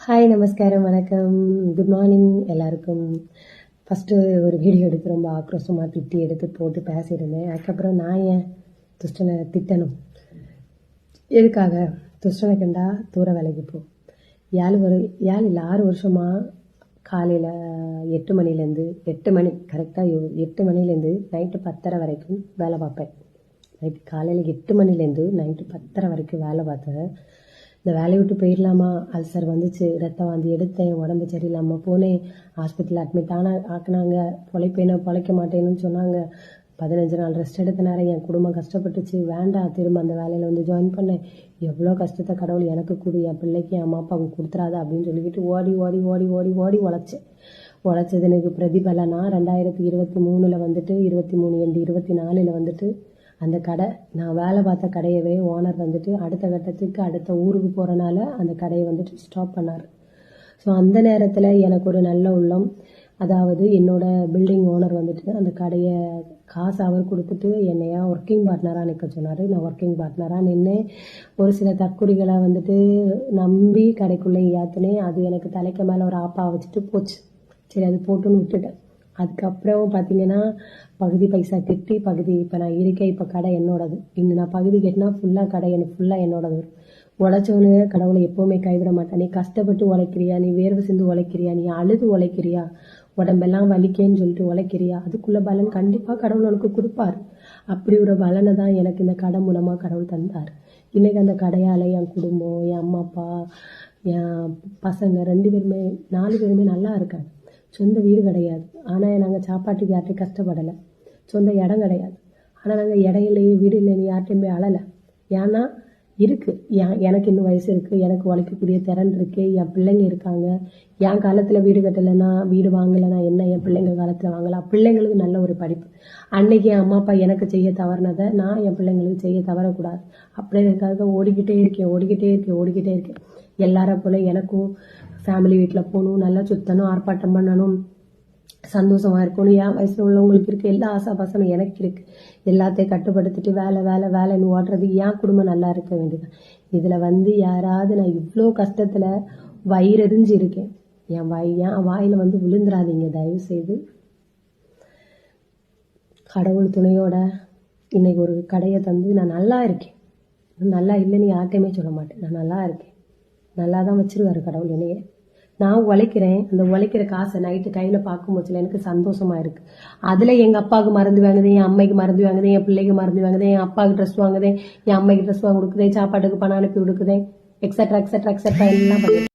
Hi, நமஸ்காரம், வணக்கம், good morning எல்லாருக்கும். ஃபஸ்ட்டு ஒரு வீடியோ எடுத்து ரொம்ப ஆக்ரோஷமாக திட்டி எடுத்து போட்டு பேசியிருந்தேன். அதுக்கப்புறம் நான் ஏன் துஷ்டனை திட்டணும்? எதுக்காக? துஷ்டனை கண்டா தூர வேலைக்கு போ. 6 வருஷமாக காலையில் 8 மணிலேருந்து 8 மணி கரெக்டாக 8 மணிலேருந்து நைட்டு 10:30 வரைக்கும் வேலை பார்ப்பேன். நைட்டு காலையில் 8 மணிலேருந்து நைட்டு 10:30 வரைக்கும் வேலை பார்த்தேன். இந்த வேலையை விட்டு போயிடலாமா, அல்சர் வந்துச்சு, ரத்த வாந்தி எடுத்தேன், உடம்பு சரியில்லாமல் போனேன், ஹாஸ்பிட்டலில் அட்மிட் ஆக்குனாங்க, பொழைக்க மாட்டேன்னு சொன்னாங்க. 15 நாள் ரெஸ்ட் எடுத்த நேரம் என் குடும்பம் கஷ்டப்பட்டுச்சு. வேண்டாம், திரும்ப அந்த வேலையில் வந்து ஜாயின் பண்ணேன். எவ்வளோ கஷ்டத்தை கடவுள் எனக்கு கொடு, என் பிள்ளைக்கு என் அம்மா அப்பாவுக்கு கொடுத்துறாத அப்படின்னு சொல்லிக்கிட்டு ஓடி ஓடி ஓடி ஓடி ஓடி உழைச்சேன். உழைச்சதுனுக்கு பிரதிபலனா 2023 வந்துட்டு 23 எண்டு 24 வந்துட்டு அந்த கடை, நான் வேலை பார்த்த கடையவே ஓனர் வந்துட்டு அடுத்த கட்டத்துக்கு அடுத்த ஊருக்கு போகிறனால அந்த கடையை வந்துட்டு ஸ்டாப் பண்ணார். ஸோ அந்த நேரத்தில் எனக்கு ஒரு நல்ல உள்ளம், அதாவது என்னோட பில்டிங் ஓனர் வந்துட்டு அந்த கடையை காசு அவர் கொடுத்துட்டு என்னையா ஒர்க்கிங் பார்ட்னராக நிற்க சொன்னார். நான் ஒர்க்கிங் பார்ட்னராக நின்று ஒரு சில தற்குறிகளை வந்துட்டு நம்பி கடைக்குள்ளே ஏற்றுனேன். அது எனக்கு தலைக்கு மேலே ஒரு ஆப்பா வச்சுட்டு போச்சு. சரி, அது போட்டுன்னு விட்டுட்டேன். அதுக்கப்புறம் பார்த்தீங்கன்னா பகுதி பைசா கட்டி இப்போ நான் இருக்கேன். இப்போ கடை என்னோடது. இன்னும் நான் பகுதி கட்டினா ஃபுல்லாக கடை எனக்கு ஃபுல்லாக என்னோடது வரும். உழைச்சவனு கடவுளை எப்போவுமே கைவிட மாட்டேன். நீ கஷ்டப்பட்டு உழைக்கிறியா, நீ வேர்வை சிந்து உழைக்கிறியா, நீ அழுது உழைக்கிறியா, உடம்பெல்லாம் வலிக்கேன்னு சொல்லிட்டு உழைக்கிறியா, அதுக்குள்ள பலன் கண்டிப்பாக கடவுள் உனக்கு கொடுப்பார். அப்படி ஒரு பலனை தான் எனக்கு இந்த கடை மூலமாக கடவுள் தந்தார். இன்றைக்கி அந்த கடையால் என் குடும்பம், என் அம்மா அப்பா, என் பசங்க 4 பேருமே நல்லா இருக்காங்க. சொந்த வீடு கிடையாது, ஆனால் நாங்கள் சாப்பாட்டுக்கு யார்ட்டையும் கஷ்டப்படலை. சொந்த இடம் கிடையாது, ஆனால் நாங்கள் இடம் இல்லையே வீடு இல்லைன்னு யார்ட்டையும் போய் அழலை. ஏன்னா இருக்குது, எனக்கு இன்னும் வயசு இருக்குது, எனக்கு உழைக்கக்கூடிய திறன் இருக்குது, என் பிள்ளைங்க இருக்காங்க. என் காலத்தில் வீடு கட்டலைன்னா, வீடு வாங்கலைன்னா என்ன, என் பிள்ளைங்க காலத்தில் வாங்கலாம். பிள்ளைங்களுக்கு நல்ல ஒரு படிப்பு. அன்னைக்கு என் அம்மா அப்பா எனக்கு செய்ய தவறினதை நான் என் பிள்ளைங்களுக்கு செய்ய தவறக்கூடாது. அப்படிங்கிறதுக்காக ஓடிக்கிட்டே இருக்கேன். எல்லார போல எனக்கும் ஃபேமிலி வீட்டில் போகணும், நல்லா சுற்றணும், ஆர்ப்பாட்டம் பண்ணணும், சந்தோஷமாக இருக்கணும். என் வயசில் உள்ளவங்களுக்கு இருக்குது எல்லா ஆசாபாசமும் எனக்கு இருக்குது. எல்லாத்தையும் கட்டுப்படுத்திட்டு வேலைன்னு ஓடுறது என் குடும்பம் நல்லா இருக்க வேண்டியது. இதில் யாராவது நான் இவ்வளோ கஷ்டத்தில் வயிறெறிஞ்சு இருக்கேன், என் வாயில் விழுந்துடாதீங்க தயவு செய்து. கடவுள் துணையோட இன்னைக்கு ஒரு கடையை தந்து நான் நல்லா இருக்கேன். நல்லா இல்லைன்னு யார்ட்டையுமே சொல்ல மாட்டேன். நான் நல்லா இருக்கேன். நல்லா தான் வச்சிருவாரு கடவுள் என்னையே. நான் உழைக்கிறேன். அந்த உழைக்கிற காசை நைட்டு கையில் பார்க்கும்போது எனக்கு சந்தோஷமாக இருக்குது. அதில் எங்கள் அப்பாவுக்கு மருந்து வாங்குதேன், என் அம்மைக்கு மருந்து வாங்குதேன், என் பிள்ளைக்கு மருந்து வாங்குதேன், என் அப்பாவுக்கு ட்ரெஸ் வாங்குதேன், என் அம்மைக்கு ட்ரெஸ் வாங்கி கொடுக்குதேன், சாப்பாட்டுக்கு பணம் அனுப்பி கொடுக்குதேன், எக்ஸட்ரா எல்லாம் பண்ணி